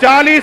40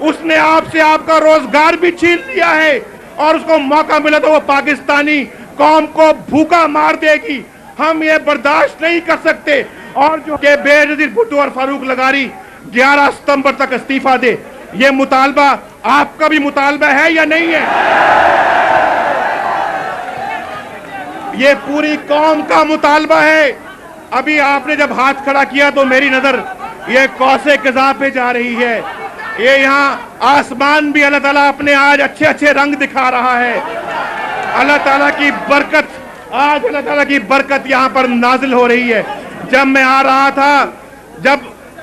اس نے آپ سے آپ کا روزگار بھی چھین لیا ہے اور اس کو موقع ملا تو وہ پاکستانی قوم کو بھوکا مار دے گی. ہم یہ برداشت نہیں کر سکتے. اور جو کہ بے نظیر بھٹو اور فاروق لغاری 11 ستمبر تک استعفیٰ دے, یہ مطالبہ آپ کا بھی مطالبہ ہے یا نہیں ہے؟ یہ پوری قوم کا مطالبہ ہے. ابھی آپ نے جب ہاتھ کھڑا کیا تو میری نظر یہ کوسے قضاء پہ جا رہی ہے. یہ یہاں آسمان بھی اللہ تعالیٰ اپنے آج اچھے اچھے رنگ دکھا رہا ہے. اللہ تعالیٰ کی برکت, آج اللہ تعالیٰ کی برکت یہاں پر نازل ہو رہی ہے. جب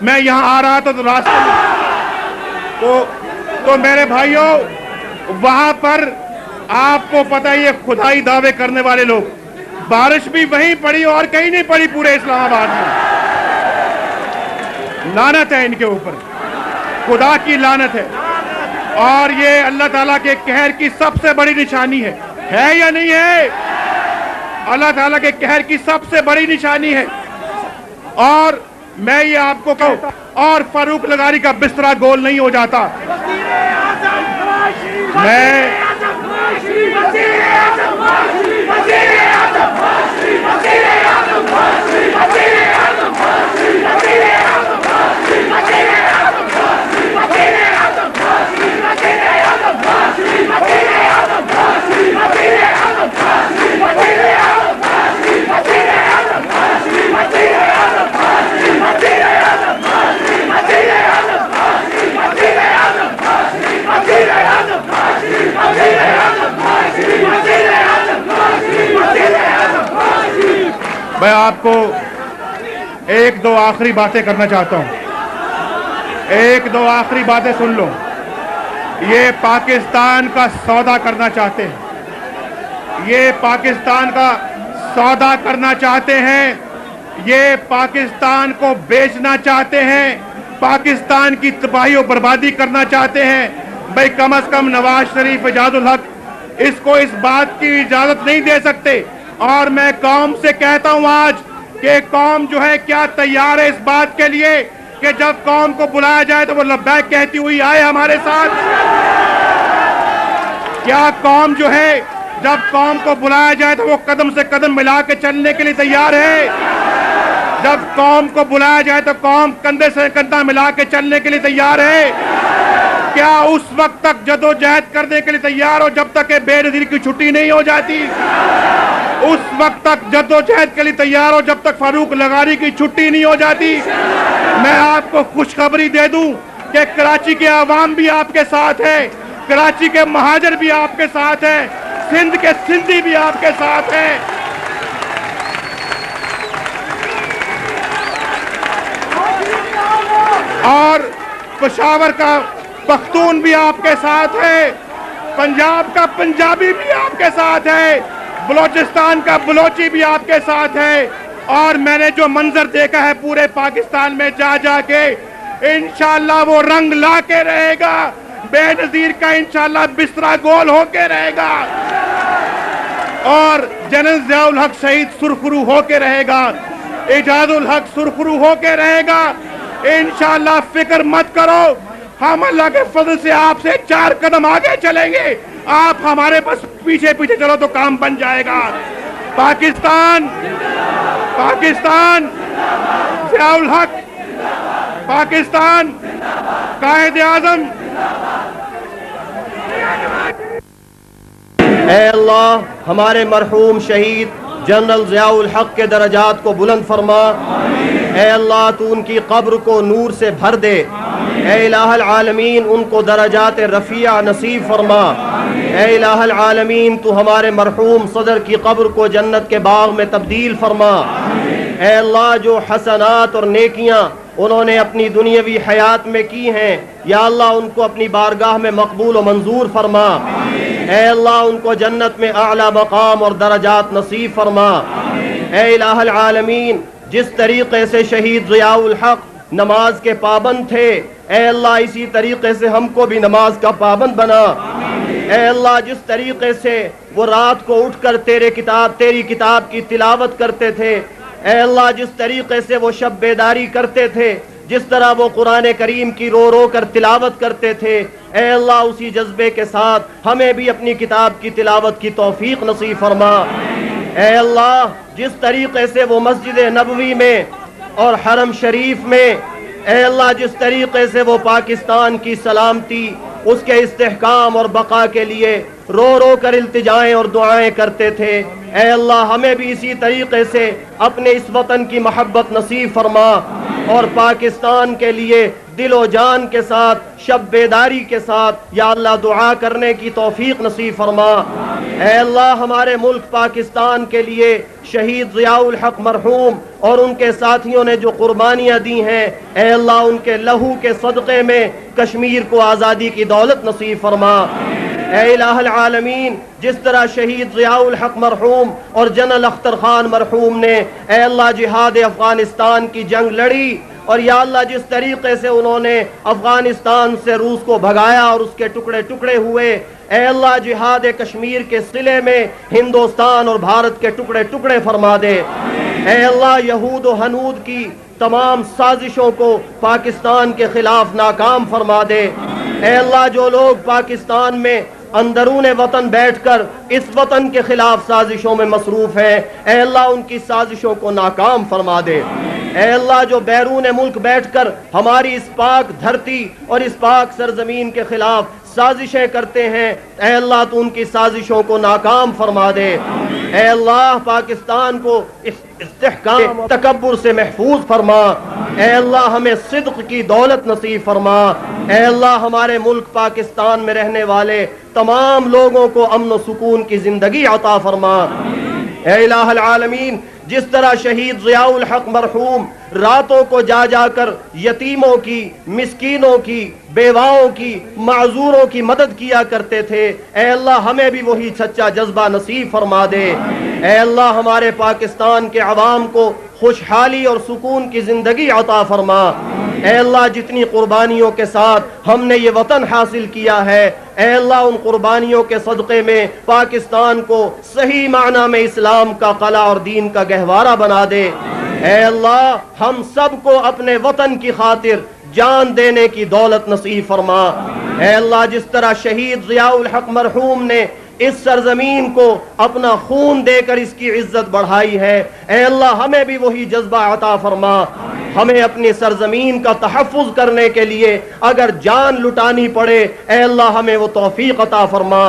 میں یہاں آ رہا تھا تو راستے میں تو میرے بھائیوں, وہاں پر آپ کو پتہ ہے یہ خدائی دعوے کرنے والے لوگ, بارش بھی وہیں پڑی اور کہیں نہیں پڑی پورے اسلام آباد میں. لعنت ہے ان کے اوپر, خدا کی لعنت ہے. اور یہ اللہ تعالیٰ کے قہر کی سب سے بڑی نشانی ہے یا نہیں ہے؟ اللہ تعالیٰ کے قہر کی سب سے بڑی نشانی ہے. اور میں یہ آپ کو کہوں, اور فاروق لغاری کا بسترا گول نہیں ہو جاتا. میں آپ کو ایک دو آخری باتیں کرنا چاہتا ہوں. ایک دو آخری باتیں سن لو. یہ پاکستان کا سودا کرنا چاہتے ہیں, یہ پاکستان کا سودا کرنا چاہتے ہیں, یہ پاکستان کو بیچنا چاہتے ہیں, پاکستان کی تباہی و بربادی کرنا چاہتے ہیں. بھائی کم از کم نواز شریف, اعجاز الحق اس کو اس بات کی اجازت نہیں دے سکتے. اور میں قوم سے کہتا ہوں آج کہ قوم جو ہے کیا تیار ہے اس بات کے لیے کہ جب قوم کو بلایا جائے تو وہ لبیک کہتی ہوئی آئے ہمارے ساتھ؟ کیا قوم جو ہے جب قوم کو بلایا جائے تو وہ قدم سے قدم ملا کے چلنے کے لیے تیار ہے؟ جب قوم کو بلایا جائے تو قوم کندھے سے کندھا ملا کے چلنے کے لیے تیار ہے؟ کیا اس وقت تک جدوجہد کرنے کے لیے تیار ہو جب تک کہ بے نظیر کی چھٹی نہیں ہو جاتی؟ اس وقت تک جدوجہد کے لیے تیار ہو جب تک فاروق لغاری کی چھٹی نہیں ہو جاتی؟ میں آپ کو خوشخبری دے دوں کہ کراچی کے عوام بھی آپ کے ساتھ ہے, کراچی کے مہاجر بھی آپ کے ساتھ ہے, سندھ کے سندھی بھی آپ کے ساتھ ہیں. اور پشاور کا پختون بھی آپ کے ساتھ ہے, پنجاب کا پنجابی بھی آپ کے ساتھ ہے, بلوچستان کا بلوچی بھی آپ کے ساتھ ہے. اور میں نے جو منظر دیکھا ہے پورے پاکستان میں جا جا کے, انشاءاللہ وہ رنگ لا کے رہے گا. بے نظیر کا انشاءاللہ بسترا گول ہو کے رہے گا اور جنرل ضیاء الحق شہید سرخرو ہو کے رہے گا, اعجاز الحق سرخرو ہو کے رہے گا. انشاءاللہ فکر مت کرو, ہم اللہ کے فضل سے آپ سے 4 قدم آگے چلیں گے. آپ ہمارے بس پیچھے پیچھے چلو تو کام بن جائے گا. پاکستان, پاکستان, ضیاء الحق, پاکستان, قائد اعظم. اے اللہ ہمارے مرحوم شہید جنرل ضیاء الحق کے درجات کو بلند فرما. اے اللہ تو ان کی قبر کو نور سے بھر دے. اے الہ العالمین ان کو درجات رفیع نصیب فرما. اے الہ العالمین تو ہمارے مرحوم صدر کی قبر کو جنت کے باغ میں تبدیل فرما. اے اللہ جو حسنات اور نیکیاں انہوں نے اپنی دنیاوی حیات میں کی ہیں, یا اللہ ان کو اپنی بارگاہ میں مقبول و منظور فرما. اے اللہ ان کو جنت میں اعلیٰ مقام اور درجات نصیب فرما. اے الہ العالمین جس طریقے سے شہید ضیاء الحق نماز کے پابند تھے, اے اللہ اسی طریقے سے ہم کو بھی نماز کا پابند بنا. اے اللہ جس طریقے سے وہ رات کو اٹھ کر تیری کتاب کی تلاوت کرتے تھے, اے اللہ جس طریقے سے وہ شب بیداری کرتے تھے, جس طرح وہ قرآن کریم کی رو رو کر تلاوت کرتے تھے، اے اللہ اسی جذبے کے ساتھ ہمیں بھی اپنی کتاب کی تلاوت کی توفیق نصیب فرما۔ اے اللہ جس طریقے سے وہ مسجد نبوی میں اور حرم شریف میں، اے اللہ جس طریقے سے وہ پاکستان کی سلامتی، اس کے استحکام اور بقا کے لیے رو رو کر التجائیں اور دعائیں کرتے تھے، اے اللہ ہمیں بھی اسی طریقے سے اپنے اس وطن کی محبت نصیب فرما اور پاکستان کے لیے دل و جان کے ساتھ، شب بیداری کے ساتھ یا اللہ دعا کرنے کی توفیق نصیب فرما۔ اے اللہ ہمارے ملک پاکستان کے لیے شہید ضیاء الحق مرحوم اور ان کے ساتھیوں نے جو قربانیاں دی ہیں، اے اللہ ان کے لہو کے صدقے میں کشمیر کو آزادی کی دولت نصیب فرما۔ اے الہ العالمین جس طرح شہید ضیاء الحق مرحوم اور جنرل اختر خان مرحوم نے اے اللہ جہاد افغانستان کی جنگ لڑی، اور یا اللہ جس طریقے سے انہوں نے افغانستان سے روس کو بھگایا اور اس کے ٹکڑے ٹکڑے ہوئے، اے اللہ جہاد کشمیر کے صلے میں ہندوستان اور بھارت کے ٹکڑے ٹکڑے فرما دے۔ اے اللہ یہود و ہنود کی تمام سازشوں کو پاکستان کے خلاف ناکام فرما دے۔ اے اللہ جو لوگ پاکستان میں اندرون وطن بیٹھ کر اس وطن کے خلاف سازشوں میں مصروف ہیں، اے اللہ ان کی سازشوں کو ناکام فرما دے۔ اے اللہ جو بیرون ملک بیٹھ کر ہماری اس پاک دھرتی اور اس پاک سرزمین کے خلاف سازشیں کرتے ہیں، اے اللہ تو ان کی سازشوں کو ناکام فرما دے۔ اے اللہ پاکستان کو استحکام تکبر سے محفوظ فرما۔ اے اللہ ہمیں صدق کی دولت نصیب فرما۔ اے اللہ ہمارے ملک پاکستان میں رہنے والے تمام لوگوں کو امن و سکون کی زندگی عطا فرما۔ اے الہ العالمین جس طرح شہید ضیاء الحق مرحوم راتوں کو جا جا کر یتیموں کی، مسکینوں کی، بیواؤں کی، معذوروں کی مدد کیا کرتے تھے، اے اللہ ہمیں بھی وہی سچا جذبہ نصیب فرما دے۔ اے اللہ ہمارے پاکستان کے عوام کو خوشحالی اور سکون کی زندگی عطا فرما۔ اے اللہ جتنی قربانیوں کے ساتھ ہم نے یہ وطن حاصل کیا ہے، اے اللہ ان قربانیوں کے صدقے میں پاکستان کو صحیح معنی میں اسلام کا قلعہ اور دین کا گہوارہ بنا دے۔ اے اللہ ہم سب کو اپنے وطن کی خاطر جان دینے کی دولت نصیب فرما۔ اے اللہ جس طرح شہید ضیاء الحق مرحوم نے اس سرزمین کو اپنا خون دے کر اس کی عزت بڑھائی ہے، اے اللہ ہمیں بھی وہی جذبہ عطا فرما۔ ہمیں اپنی سرزمین کا تحفظ کرنے کے لیے اگر جان لٹانی پڑے، اے اللہ ہمیں وہ توفیق عطا فرما۔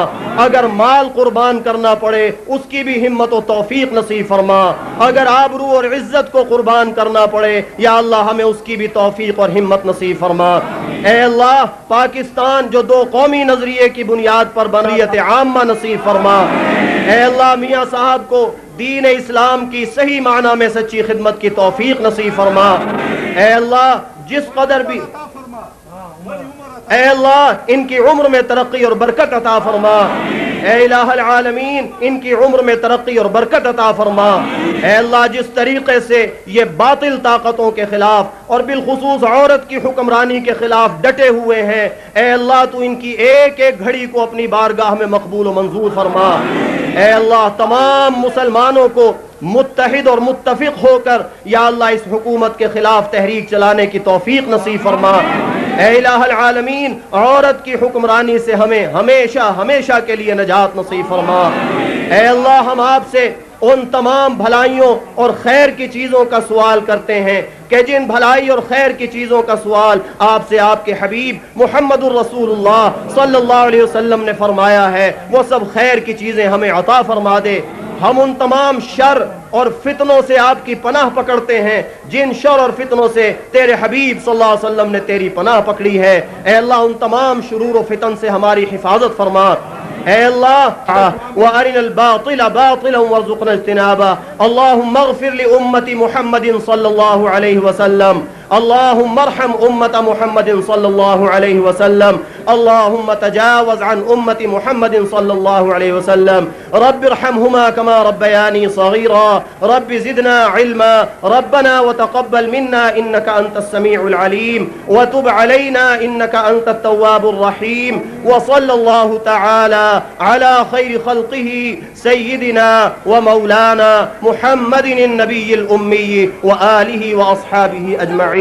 اگر مال قربان کرنا پڑے اس کی بھی ہمت و توفیق نصیب فرما۔ اگر آبرو اور عزت کو قربان کرنا پڑے یا اللہ ہمیں اس کی بھی توفیق اور ہمت نصیب فرما۔ اے اللہ پاکستان جو دو قومی نظریے کی بنیاد پر بنیت عامہ نصیب فرما۔ اے اللہ میاں صاحب کو دین اسلام کی صحیح معنی میں سچی خدمت کی توفیق نصیب فرما۔ اے اللہ جس قدر بھی اے اللہ ان کی عمر میں ترقی اور برکت عطا فرما۔ اے الہ العالمین ان کی عمر میں ترقی اور برکت عطا فرما۔ اے اللہ جس طریقے سے یہ باطل طاقتوں کے خلاف اور بالخصوص عورت کی حکمرانی کے خلاف ڈٹے ہوئے ہیں، اے اللہ تو ان کی ایک ایک گھڑی کو اپنی بارگاہ میں مقبول و منظور فرما۔ اے اللہ تمام مسلمانوں کو متحد اور متفق ہو کر یا اللہ اس حکومت کے خلاف تحریک چلانے کی توفیق نصیب فرما۔ اے الہ العالمین عورت کی حکمرانی سے ہمیں ہمیشہ ہمیشہ کے لیے نجات نصیب فرما۔ اے اللہ ہم آپ سے ان تمام بھلائیوں اور خیر کی چیزوں کا سوال کرتے ہیں کہ جن بھلائی اور خیر کی چیزوں کا سوال آپ سے آپ کے حبیب محمد الرسول اللہ صلی اللہ علیہ وسلم نے فرمایا ہے، وہ سب خیر کی چیزیں ہمیں عطا فرما دے۔ ہم ان تمام شر اور فتنوں سے آپ کی پناہ پکڑتے ہیں جن شر اور فتنوں سے تیرے حبیب صلی اللہ علیہ وسلم نے تیری پناہ پکڑی ہے۔ اے اللہ ان تمام شرور و فتن سے ہماری حفاظت فرما۔ اے اللہ وارنا الباطل باطلا وارزقنا اجتنابه۔ اللهم اغفر لأمة محمد صلی اللہ علیہ وسلم۔ اللهم ارحم أمة محمد صلى الله عليه وسلم۔ اللهم تجاوز عن أمة محمد صلى الله عليه وسلم۔ رب ارحمهما كما ربياني صغيرا۔ رب زدنا علما۔ ربنا وتقبل منا إنك أنت السميع العليم وتب علينا إنك أنت التواب الرحيم۔ وصلى الله تعالى على خير خلقه سيدنا ومولانا محمد النبي الأمي وآله وأصحابه أجمعين۔